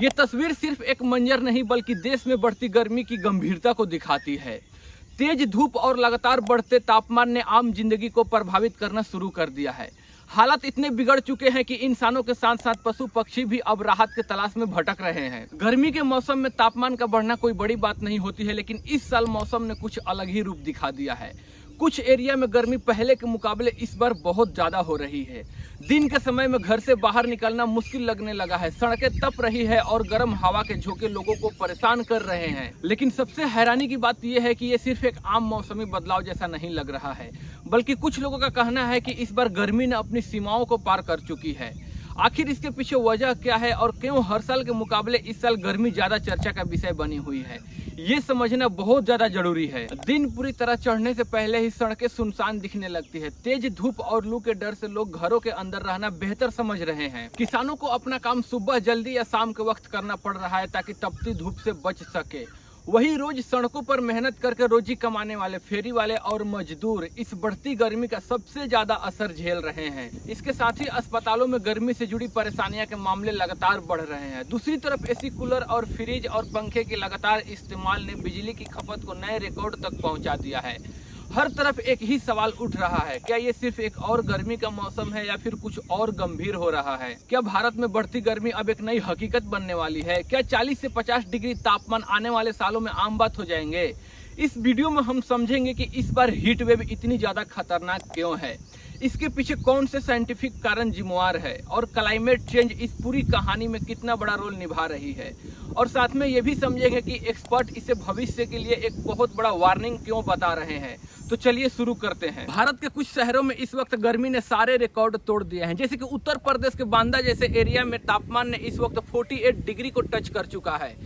ये तस्वीर सिर्फ एक मंजर नहीं बल्कि देश में बढ़ती गर्मी की गंभीरता को दिखाती है। तेज धूप और लगातार बढ़ते तापमान ने आम जिंदगी को प्रभावित करना शुरू कर दिया है। हालात इतने बिगड़ चुके हैं कि इंसानों के साथ साथ पशु पक्षी भी अब राहत की तलाश में भटक रहे हैं। गर्मी के मौसम में तापमान का बढ़ना कोई बड़ी बात नहीं होती है, लेकिन इस साल मौसम ने कुछ अलग ही रूप दिखा दिया है। कुछ एरिया में गर्मी पहले के मुकाबले इस बार बहुत ज्यादा हो रही है। दिन के समय में घर से बाहर निकलना मुश्किल लगने लगा है। सड़कें तप रही है और गर्म हवा के झोंके लोगों को परेशान कर रहे हैं। लेकिन सबसे हैरानी की बात यह है कि ये सिर्फ एक आम मौसमी बदलाव जैसा नहीं लग रहा है, बल्कि कुछ लोगों का कहना है कि इस बार गर्मी ने अपनी सीमाओं को पार कर चुकी है। आखिर इसके पीछे वजह क्या है और क्यों हर साल के मुकाबले इस साल गर्मी ज्यादा चर्चा का विषय बनी हुई है, ये समझना बहुत ज्यादा जरूरी है। दिन पूरी तरह चढ़ने से पहले ही सड़कें सुनसान दिखने लगती है। तेज धूप और लू के डर से लोग घरों के अंदर रहना बेहतर समझ रहे हैं। किसानों को अपना काम सुबह जल्दी या शाम के वक्त करना पड़ रहा है ताकि तपती धूप से बच सके। वही रोज सड़कों पर मेहनत करके रोजी कमाने वाले फेरी वाले और मजदूर इस बढ़ती गर्मी का सबसे ज्यादा असर झेल रहे हैं। इसके साथ ही अस्पतालों में गर्मी से जुड़ी परेशानियां के मामले लगातार बढ़ रहे हैं। दूसरी तरफ एसी, कूलर और फ्रिज और पंखे के लगातार इस्तेमाल ने बिजली की खपत को नए रिकॉर्ड तक पहुंचा दिया है। हर तरफ एक ही सवाल उठ रहा है, क्या ये सिर्फ एक और गर्मी का मौसम है या फिर कुछ और गंभीर हो रहा है? क्या भारत में बढ़ती गर्मी अब एक नई हकीकत बनने वाली है? क्या 40 से 50 डिग्री तापमान आने वाले सालों में आम बात हो जाएंगे? इस वीडियो में हम समझेंगे कि इस बार हीट वेव इतनी ज्यादा खतरनाक क्यों है, इसके पीछे कौन से साइंटिफिक कारण जिम्मेवार है और क्लाइमेट चेंज इस पूरी कहानी में कितना बड़ा रोल निभा रही है। और साथ में ये भी समझेंगे कि एक्सपर्ट इसे भविष्य के लिए एक बहुत बड़ा वार्निंग क्यों बता रहे हैं। तो चलिए शुरू करते हैं। भारत के कुछ शहरों में इस वक्त गर्मी ने सारे रिकॉर्ड तोड़ दिए हैं। जैसे कि उत्तर प्रदेश के बांदा जैसे एरिया में तापमान ने इस वक्त 48 डिग्री को टच कर चुका है।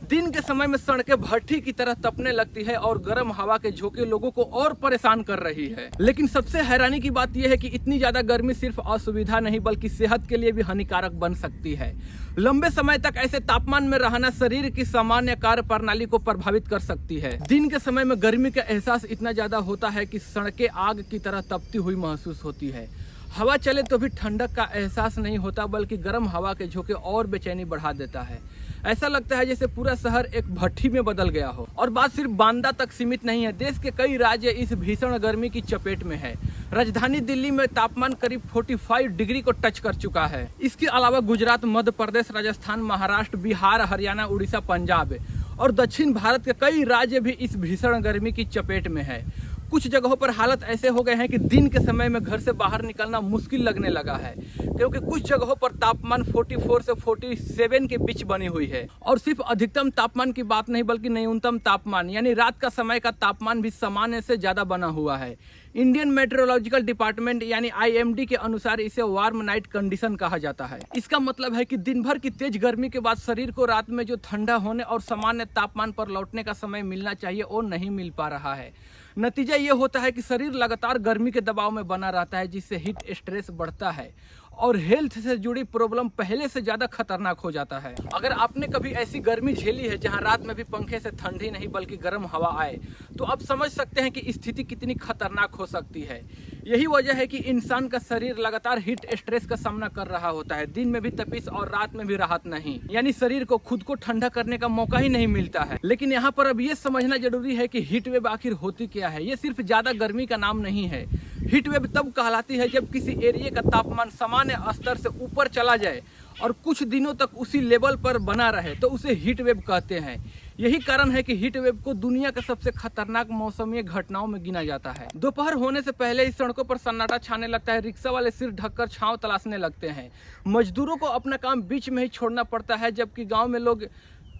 दिन के समय में सड़कें भट्ठी की तरह तपने लगती है और गर्म हवा के झोंके लोगों को और परेशान कर रही है। लेकिन सबसे हैरानी की बात यह है कि इतनी ज्यादा गर्मी सिर्फ असुविधा नहीं बल्कि सेहत के लिए भी हानिकारक बन सकती है। लंबे समय तक ऐसे तापमान में रहना शरीर की सामान्य कार्य प्रणाली को प्रभावित कर सकती है। दिन के समय में गर्मी का एहसास इतना ज्यादा होता है कि सड़कें आग की तरह तपती हुई महसूस होती है। हवा चले तो भी ठंडक का एहसास नहीं होता बल्कि गर्म हवा के झोंके और बेचैनी बढ़ा देता है। ऐसा लगता है जैसे पूरा शहर एक भट्ठी में बदल गया हो। और बात सिर्फ बांदा तक सीमित नहीं है, देश के कई राज्य इस भीषण गर्मी की चपेट में है। राजधानी दिल्ली में तापमान करीब 45 डिग्री को टच कर चुका है। इसके अलावा गुजरात, मध्य प्रदेश, राजस्थान, महाराष्ट्र, बिहार, हरियाणा, उड़ीसा, पंजाब और दक्षिण भारत के कई राज्य भी इस भीषण गर्मी की चपेट में है। कुछ जगहों पर हालत ऐसे हो गए हैं कि दिन के समय में घर से बाहर निकलना मुश्किल लगने लगा है, क्योंकि कुछ जगहों पर तापमान 44 से 47 के बीच बनी हुई है। और सिर्फ अधिकतम तापमान की बात नहीं बल्कि न्यूनतम तापमान यानी रात का समय का तापमान भी सामान्य से ज्यादा बना हुआ है। इंडियन मेट्रोलॉजिकल डिपार्टमेंट यानी IMD के अनुसार इसे वार्म नाइट कंडीशन कहा जाता है। इसका मतलब है कि दिन भर की तेज गर्मी के बाद शरीर को रात में जो ठंडा होने और सामान्य तापमान पर लौटने का समय मिलना चाहिए वो नहीं मिल पा रहा है। नतीजा ये होता है कि शरीर लगातार गर्मी के दबाव में बना रहता है, जिससे हीट स्ट्रेस बढ़ता है और हेल्थ से जुड़ी प्रॉब्लम पहले से ज्यादा खतरनाक हो जाता है। अगर आपने कभी ऐसी गर्मी झेली है जहां रात में भी पंखे से ठंडी नहीं बल्कि गर्म हवा आए, तो आप समझ सकते हैं कि स्थिति कितनी खतरनाक हो सकती है। यही वजह है कि इंसान का शरीर लगातार हीट स्ट्रेस का सामना कर रहा होता है। दिन में भी तपिश और रात में भी राहत नहीं, यानी शरीर को खुद को ठंडा करने का मौका ही नहीं मिलता है। लेकिन यहाँ पर अब ये समझना जरूरी है कि हीट वेव आखिर होती क्या है। ये सिर्फ ज्यादा गर्मी का नाम नहीं है। हीट वेव तब कहलाती है जब किसी एरिया का तापमान सामान्य स्तर से ऊपर चला जाए और कुछ दिनों तक उसी लेवल पर बना रहे तो उसे हीट वेव कहते हैं। यही कारण है कि हीट वेव को दुनिया के सबसे खतरनाक मौसमी घटनाओं में गिना जाता है। दोपहर होने से पहले ही सड़कों पर सन्नाटा छाने लगता है। रिक्शा वाले सिर ढककर छांव तलाशने लगते हैं। मजदूरों को अपना काम बीच में ही छोड़ना पड़ता है, जबकि गाँव में लोग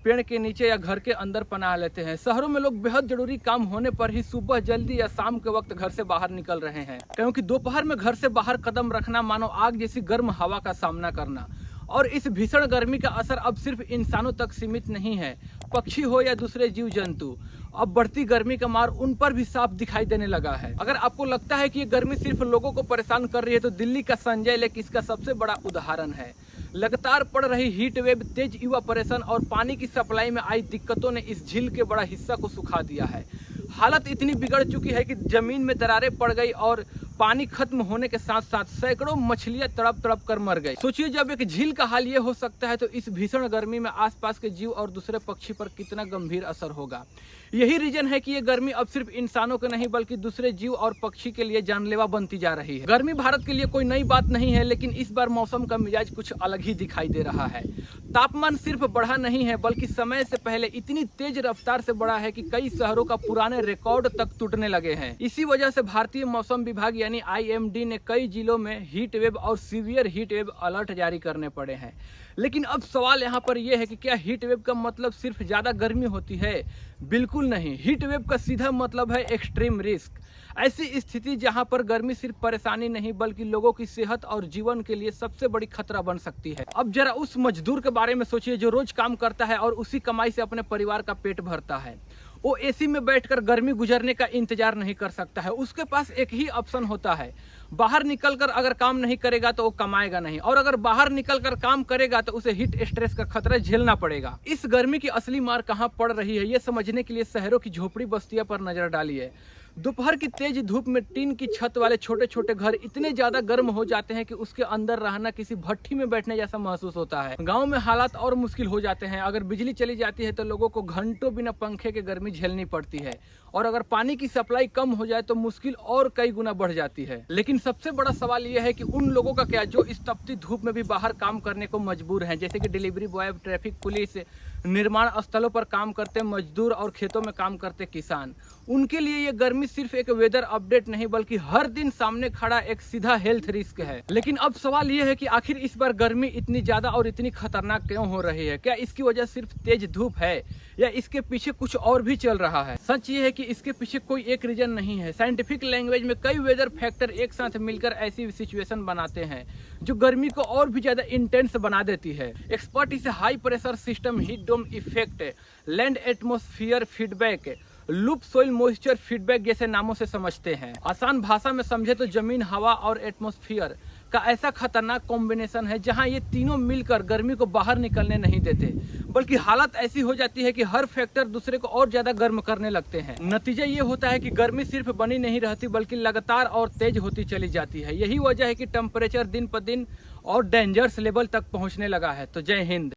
पेड़ के नीचे या घर के अंदर पनाह लेते हैं। शहरों में लोग बेहद जरूरी काम होने पर ही सुबह जल्दी या शाम के वक्त घर से बाहर निकल रहे हैं, क्योंकि दोपहर में घर से बाहर कदम रखना मानो आग जैसी गर्म हवा का सामना करना। और इस भीषण गर्मी का असर अब सिर्फ इंसानों तक सीमित नहीं है। पक्षी हो या दूसरे जीव जंतु, अब बढ़ती गर्मी का मार उन पर भी साफ दिखाई देने लगा है। अगर आपको लगता है कि ये गर्मी सिर्फ लोगों को परेशान कर रही है, तो दिल्ली का संजय लेक इसका सबसे बड़ा उदाहरण है। लगातार पड़ रही हीट वेव, तेज इवापोरेशन और पानी की सप्लाई में आई दिक्कतों ने इस झील के बड़ा हिस्सा को सुखा दिया है। हालत इतनी बिगड़ चुकी है कि जमीन में दरारें पड़ गई और पानी खत्म होने के साथ साथ सैकड़ों मछलियां तड़प तड़प कर मर गई। सोचिए जब एक झील का हाल ये हो सकता है तो इस भीषण गर्मी में आसपास के जीव और दूसरे पक्षी पर कितना गंभीर असर होगा। यही रीजन है कि ये गर्मी अब सिर्फ इंसानों के नहीं बल्कि दूसरे जीव और पक्षी के लिए जानलेवा बनती जा रही है। गर्मी भारत के लिए कोई नई बात नहीं है, लेकिन इस बार मौसम का मिजाज कुछ अलग ही दिखाई दे रहा है। तापमान सिर्फ बढ़ा नहीं है बल्कि समय से पहले इतनी तेज रफ्तार से बढ़ा है कि कई शहरों का पुराने रिकॉर्ड तक टूटने लगे हैं। इसी वजह से भारतीय मौसम विभाग यानी IMD ने कई जिलों में हीट वेव और सीवियर हीट वेव अलर्ट जारी करने पड़े हैं। लेकिन अब सवाल यहाँ पर यह है कि क्या हीट वेव का मतलब सिर्फ ज्यादा गर्मी होती है? बिल्कुल नहीं। हीट वेव का सीधा मतलब है एक्सट्रीम रिस्क। ऐसी स्थिति जहां पर गर्मी सिर्फ परेशानी नहीं बल्कि लोगों की सेहत और जीवन के लिए सबसे बड़ी खतरा बन सकती है। अब जरा उस मजदूर के बारे में सोचिए जो रोज काम करता है और उसी कमाई से अपने परिवार का पेट भरता है। वो AC में बैठकर गर्मी गुजरने का इंतजार नहीं कर सकता है। उसके पास एक ही ऑप्शन होता है, बाहर निकलकर अगर काम नहीं करेगा तो वो कमाएगा नहीं, और अगर बाहर निकलकर काम करेगा तो उसे हीट स्ट्रेस का खतरा झेलना पड़ेगा। इस गर्मी की असली मार कहाँ पड़ रही है ये समझने के लिए शहरों की झोपड़ी बस्तियों पर नजर डालिए। दोपहर की तेज धूप में टीन की छत वाले छोटे छोटे घर इतने ज्यादा गर्म हो जाते हैं कि उसके अंदर रहना किसी भट्टी में बैठने जैसा महसूस होता है। गांव में हालात और मुश्किल हो जाते हैं। अगर बिजली चली जाती है तो लोगों को घंटों बिना पंखे के गर्मी झेलनी पड़ती है, और अगर पानी की सप्लाई कम हो जाए तो मुश्किल और कई गुना बढ़ जाती है। लेकिन सबसे बड़ा सवाल यह है कि उन लोगों का क्या जो इस तपती धूप में भी बाहर काम करने को मजबूर हैं, जैसे कि डिलीवरी बॉय, ट्रैफिक पुलिस, निर्माण स्थलों पर काम करते मजदूर और खेतों में काम करते किसान। उनके लिए ये गर्मी सिर्फ एक वेदर अपडेट नहीं बल्कि हर दिन सामने खड़ा एक सीधा हेल्थ रिस्क है। लेकिन अब सवाल ये है कि आखिर इस बार गर्मी इतनी ज्यादा और इतनी खतरनाक क्यों हो रही है? क्या इसकी वजह सिर्फ तेज धूप है या इसके पीछे कुछ और भी चल रहा है? सच ये है कि इसके पीछे कोई एक रीजन नहीं है। साइंटिफिक लैंग्वेज में कई वेदर फैक्टर एक साथ मिलकर ऐसी सिचुएशन बनाते हैं जो गर्मी को और भी ज्यादा इंटेंस बना देती है। एक्सपर्ट इसे high pressure system, heat dome effect, land atmosphere feedback, loop soil moisture feedback जैसे नामों से समझते हैं। आसान भाषा में समझे तो जमीन, हवा और एटमॉस्फेयर का ऐसा खतरनाक कॉम्बिनेशन है जहां ये तीनों मिलकर गर्मी को बाहर निकलने नहीं देते, बल्कि हालत ऐसी हो जाती है कि हर फैक्टर दूसरे को और ज्यादा गर्म करने लगते हैं। नतीजा ये होता है कि गर्मी सिर्फ बनी नहीं रहती बल्कि लगातार और तेज होती चली जाती है। यही वजह है कि टेम्परेचर दिन पर दिन और डेंजर्स लेवल तक पहुंचने लगा है। तो जय हिंद।